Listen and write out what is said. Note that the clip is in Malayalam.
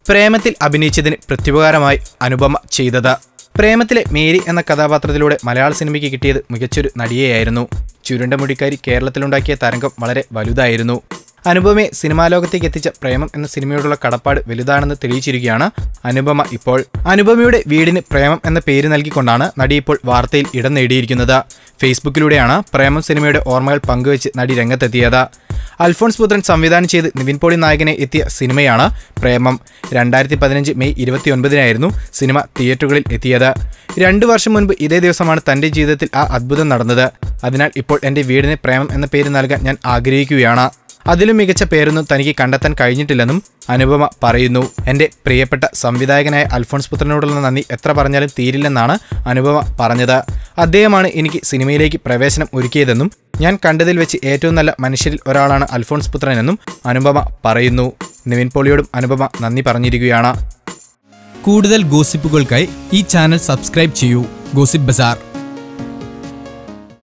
പ്രേമത്തിൽ അഭിനയിച്ചതിന് പ്രത്യുപകാരമായി അനുപമ ചെയ്തത്. പ്രേമത്തിലെ മേരി എന്ന കഥാപാത്രത്തിലൂടെ മലയാള സിനിമയ്ക്ക് കിട്ടിയത് മികച്ചൊരു നടിയെയായിരുന്നു. ചുരുണ്ട മുടിക്കാരി കേരളത്തിലുണ്ടാക്കിയ തരംഗം വളരെ വലുതായിരുന്നു. അനുപമയെ സിനിമാ ലോകത്തേക്ക് എത്തിച്ച പ്രേമം എന്ന സിനിമയോടുള്ള കടപ്പാട് വലുതാണെന്ന് തെളിയിച്ചിരിക്കുകയാണ് അനുപമ ഇപ്പോൾ. അനുപമയുടെ വീടിന് പ്രേമം എന്ന പേര് നൽകിക്കൊണ്ടാണ് നടി ഇപ്പോൾ വാർത്തയിൽ ഇടം നേടിയിരിക്കുന്നത്. ഫേസ്ബുക്കിലൂടെയാണ് പ്രേമം സിനിമയുടെ ഓർമ്മകൾ പങ്കുവെച്ച് നടി രംഗത്തെത്തിയത്. അൽഫോൺസ് പുത്രൻ സംവിധാനം ചെയ്ത് നിവിൻ പോളി നായകനെ എത്തിയ സിനിമയാണ് പ്രേമം. 2015 മെയ് 29 സിനിമ തിയേറ്ററുകളിൽ എത്തിയത്. 2 വർഷം മുൻപ് ഇതേ ദിവസമാണ് തന്റെ ജീവിതത്തിൽ ആ അത്ഭുതം നടന്നത്. അതിനാൽ ഇപ്പോൾ എന്റെ വീടിന് പ്രേമം എന്ന പേര് നൽകാൻ ഞാൻ ആഗ്രഹിക്കുകയാണ്. അതിലും മികച്ച പേരൊന്നും തനിക്ക് കണ്ടെത്താൻ കഴിഞ്ഞിട്ടില്ലെന്നും അനുപമ പറയുന്നു. എന്റെ പ്രിയപ്പെട്ട സംവിധായകനായ അൽഫോൺസ് പുത്രനോടുള്ള നന്ദി എത്ര പറഞ്ഞാലും തീരില്ലെന്നാണ് അനുപമ പറഞ്ഞത്. അദ്ദേഹമാണ് എനിക്ക് സിനിമയിലേക്ക് പ്രവേശനം ഒരുക്കിയതെന്നും ഞാൻ കണ്ടതിൽ വെച്ച് ഏറ്റവും നല്ല മനുഷ്യരിൽ ഒരാളാണ് അൽഫോൺസ് പുത്രനെന്നും അനുപമ പറയുന്നു. നിവിൻ പോളിയോടും അനുപമ നന്ദി പറഞ്ഞിരിക്കുകയാണ്. കൂടുതൽ ഗോസിപ്പുകൾക്കായി ഈ ചാനൽ സബ്സ്ക്രൈബ് ചെയ്യൂ. ഗോസിപ്പ് ബസാർ.